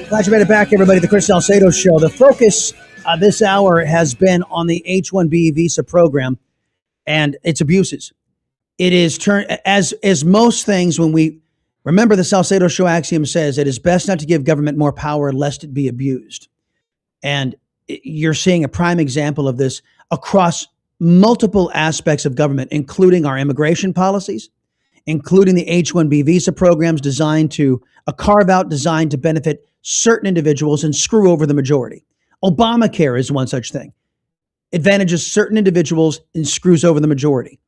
Glad you made it back, everybody. The Chris Salcedo Show. The focus this hour has been on the H-1B visa program and its abuses. It is as most things, when we remember the Salcedo Show axiom says, it is best not to give government more power lest it be abused. And you're seeing a prime example of this across multiple aspects of government, including our immigration policies, including the H-1B visa programs a carve-out designed to benefit certain individuals and screw over the majority. Obamacare is one such thing. Advantages certain individuals and screws over the majority.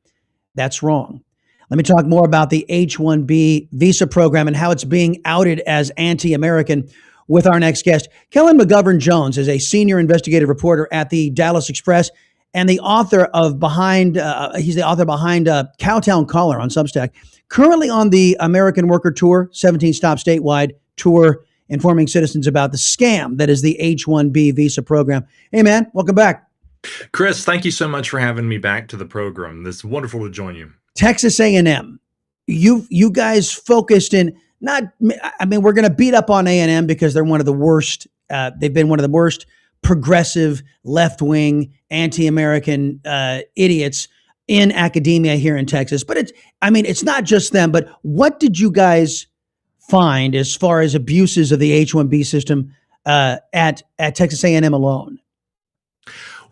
That's wrong. Let me talk more about the H-1B visa program and how it's being outed as anti-American with our next guest. Kellen McGovern-Jones is a senior investigative reporter at the Dallas Express and the author of he's the author behind Cowtown Caller on Substack, currently on the American Worker Tour, 17 stop statewide tour, informing citizens about the scam that is the H-1B visa program. Hey, man, welcome back. Chris, thank you so much for having me back to the program. It's wonderful to join you. Texas A&M, you guys focused in we're going to beat up on A&M because they're one of the worst. They've been one of the worst progressive, left-wing, anti-American idiots in academia here in Texas. But it's not just them. But what did you guys find as far as abuses of the H-1B system at Texas A&M alone?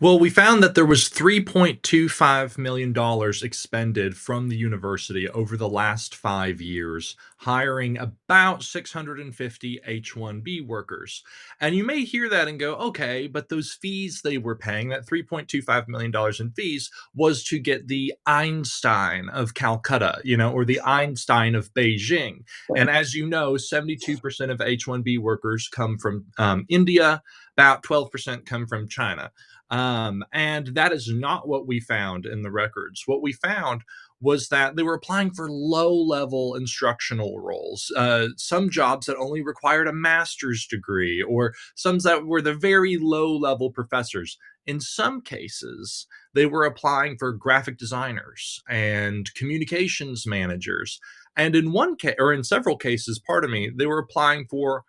Well, we found that there was $3.25 million expended from the university over the last 5 years, hiring about 650 H-1B workers. And you may hear that and go, okay, but those fees they were paying, that $3.25 million in fees, was to get the Einstein of Calcutta, or the Einstein of Beijing. And as you know, 72% of H-1B workers come from India, about 12% come from China. And that is not what we found in the records. What we found was that they were applying for low-level instructional roles, some jobs that only required a master's degree, or some that were the very low-level professors. In some cases, they were applying for graphic designers and communications managers. And in several cases, they were applying for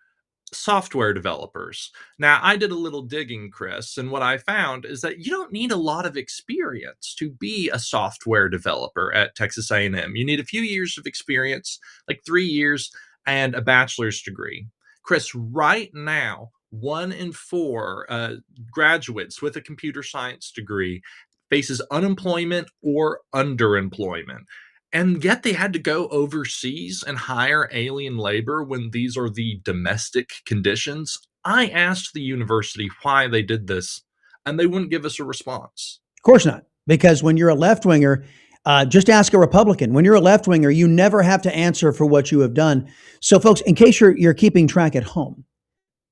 software developers. Now, I did a little digging, Chris, and what I found is that you don't need a lot of experience to be a software developer at Texas A&M. You need a few years of experience, like 3 years, and a bachelor's degree. Chris, right now, 1 in 4 graduates with a computer science degree faces unemployment or underemployment. And yet they had to go overseas and hire alien labor when these are the domestic conditions. I asked the university why they did this, and they wouldn't give us a response. Of course not, because when you're a left-winger, just ask a Republican. When you're a left-winger, you never have to answer for what you have done. So, folks, in case you're keeping track at home,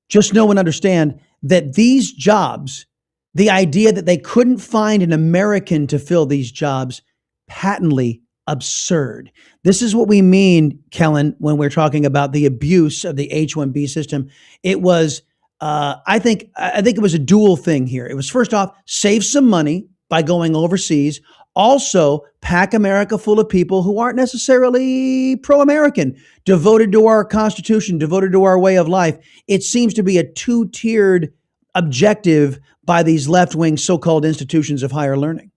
just know and understand that these jobs, the idea that they couldn't find an American to fill these jobs, patently absurd. This is what we mean, Kellen, when we're talking about the abuse of the H-1B system. It was, I think it was a dual thing here. It was, first off, save some money by going overseas. Also, pack America full of people who aren't necessarily pro-American, devoted to our Constitution, devoted to our way of life. It seems to be a two-tiered objective by these left-wing so-called institutions of higher learning.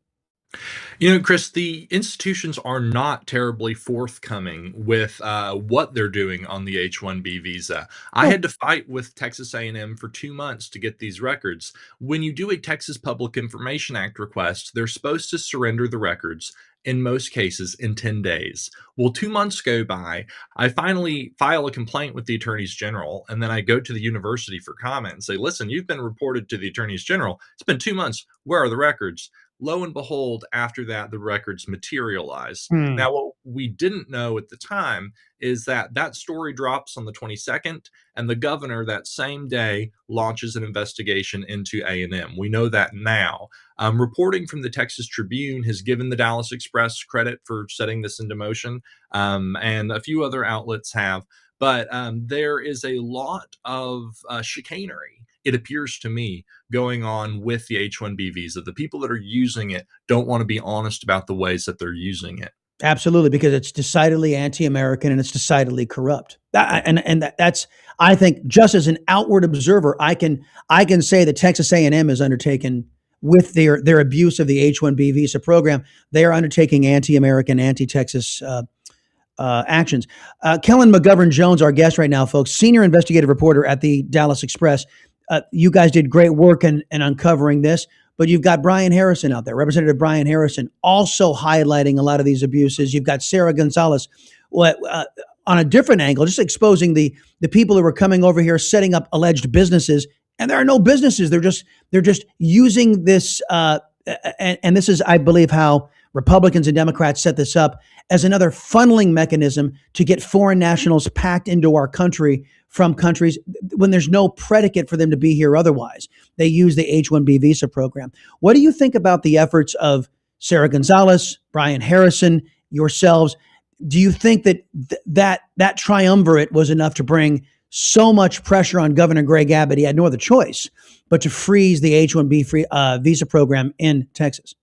Chris, the institutions are not terribly forthcoming with what they're doing on the H-1B visa. I had to fight with Texas A&M for 2 months to get these records. When you do a Texas Public Information Act request, they're supposed to surrender the records, in most cases, in 10 days. Well, 2 months go by. I finally file a complaint with the attorneys general, and then I go to the university for comment and say, listen, you've been reported to the attorneys general. It's been 2 months. Where are the records? Lo and behold, after that, the records materialize. Now, what we didn't know at the time is that story drops on the 22nd, and the governor that same day launches an investigation into A&M. We know that now. Reporting from the Texas Tribune has given the Dallas Express credit for setting this into motion, and a few other outlets have. But there is a lot of chicanery, it appears to me, going on with the H-1B visa. The people that are using it don't want to be honest about the ways that they're using it. Absolutely, because it's decidedly anti-American and it's decidedly corrupt. That's, I think, just as an outward observer, I can say that Texas A&M is undertaken with their abuse of the H-1B visa program. They are undertaking anti-American, anti-Texas actions. Kellen McGovern Jones, our guest right now, folks, senior investigative reporter at the Dallas Express. You guys did great work in uncovering this, but you've got Brian Harrison out there, Representative Brian Harrison, also highlighting a lot of these abuses. You've got Sarah Gonzalez, on a different angle, just exposing the people who are coming over here, setting up alleged businesses, and there are no businesses. They're just using this, and this is, I believe, how Republicans and Democrats set this up as another funneling mechanism to get foreign nationals packed into our country from countries when there's no predicate for them to be here otherwise. They use the H-1B visa program. What do you think about the efforts of Sarah Gonzalez, Brian Harrison, yourselves? Do you think that that triumvirate was enough to bring so much pressure on Governor Greg Abbott? He had no other choice but to freeze the H-1B visa program in Texas.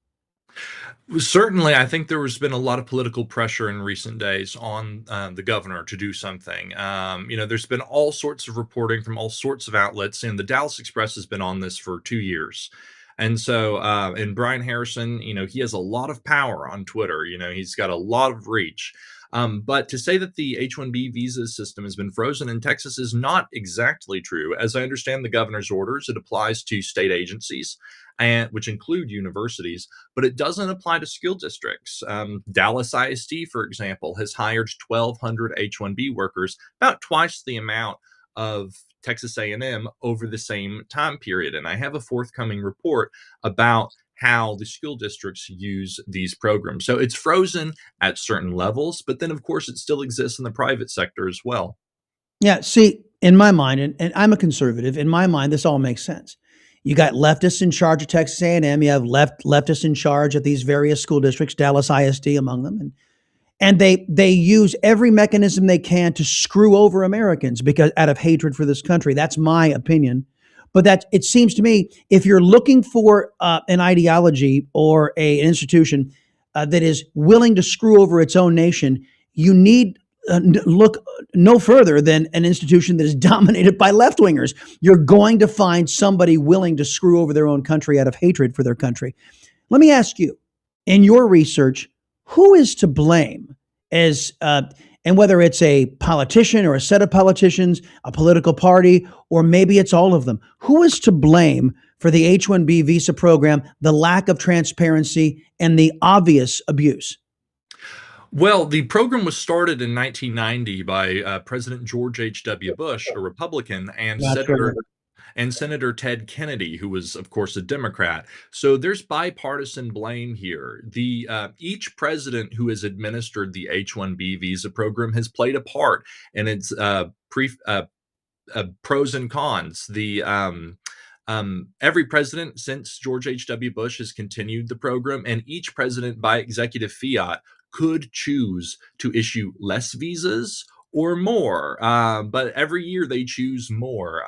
Certainly, I think there has been a lot of political pressure in recent days on the governor to do something. There's been all sorts of reporting from all sorts of outlets, and the Dallas Express has been on this for 2 years. And so, and Brian Harrison, he has a lot of power on Twitter. He's got a lot of reach. But to say that the H-1B visa system has been frozen in Texas is not exactly true. As I understand the governor's orders, it applies to state agencies, and which include universities, but it doesn't apply to school districts. Dallas ISD, for example, has hired 1,200 H-1B workers, about twice the amount of Texas A&M over the same time period. And I have a forthcoming report about how the school districts use these programs. So it's frozen at certain levels, but then, of course, it still exists in the private sector as well. Yeah, see, in my mind, and I'm a conservative, in my mind, this all makes sense. You got leftists in charge of Texas A&M. You have leftists in charge of these various school districts, Dallas ISD among them, and they use every mechanism they can to screw over Americans because out of hatred for this country. That's my opinion. But that it seems to me, if you're looking for an ideology or an institution that is willing to screw over its own nation, you need look no further than an institution that is dominated by left wingers. You're going to find somebody willing to screw over their own country out of hatred for their country. Let me ask you, in your research, who is to blame as and whether it's a politician or a set of politicians, a political party, or maybe it's all of them, who is to blame for the H-1B visa program, the lack of transparency, and the obvious abuse? Well, the program was started in 1990 by President George H.W. Bush, a Republican, and That's right. Senator Ted Kennedy, who was, of course, a Democrat. So there's bipartisan blame here. The each president who has administered the H-1B visa program has played a part in its pros and cons. Every president since George H.W. Bush has continued the program, and each president, by executive fiat, could choose to issue less visas or more. But every year they choose more.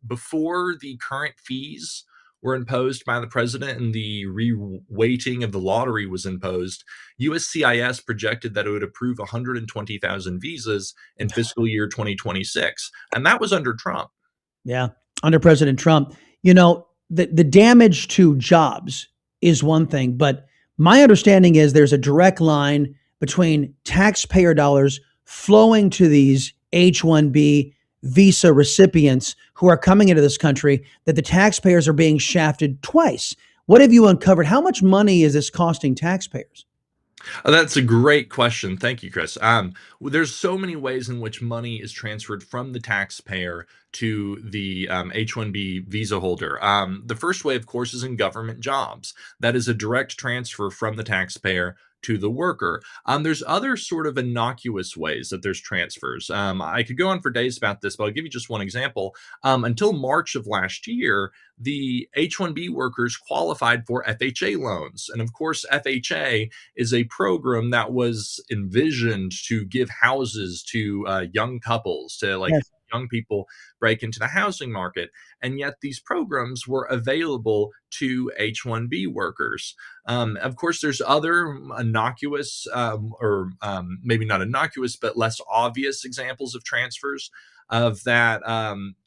Before the current fees were imposed by the president and the reweighting of the lottery was imposed, USCIS projected that it would approve 120,000 visas in fiscal year 2026. And that was under Trump. Yeah, under President Trump. The damage to jobs is one thing, but my understanding is there's a direct line between taxpayer dollars flowing to these H-1B visa recipients who are coming into this country, that the taxpayers are being shafted twice. What have you uncovered? How much money is this costing taxpayers? That's a great question. Thank you, Chris. There's so many ways in which money is transferred from the taxpayer to the H-1B visa holder. The first way, of course, is in government jobs. That is a direct transfer from the taxpayer to the worker. There's other sort of innocuous ways that there's transfers. I could go on for days about this, but I'll give you just one example. Until March of last year, the H-1B workers qualified for FHA loans. And of course, FHA is a program that was envisioned to give houses to young couples to Yes. young people break into the housing market. And yet these programs were available to H-1B workers. Of course, there's other innocuous, or maybe not innocuous, but less obvious examples of transfers of that.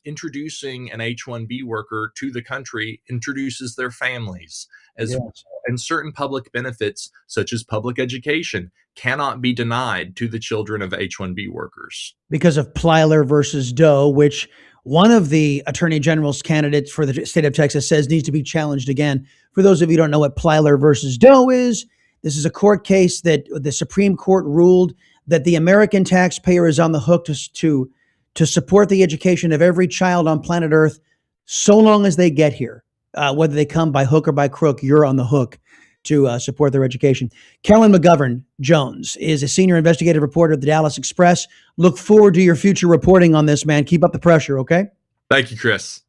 Introducing an H-1B worker to the country introduces their families as well. Yes. And certain public benefits, such as public education, cannot be denied to the children of H-1B workers. Because of Plyler versus Doe, which one of the attorney general's candidates for the state of Texas says needs to be challenged again. For those of you who don't know what Plyler versus Doe is, this is a court case that the Supreme Court ruled that the American taxpayer is on the hook to support the education of every child on planet Earth so long as they get here. Whether they come by hook or by crook, you're on the hook to support their education. Kellen McGovern Jones is a senior investigative reporter at the Dallas Express. Look forward to your future reporting on this, man. Keep up the pressure, okay? Thank you, Chris.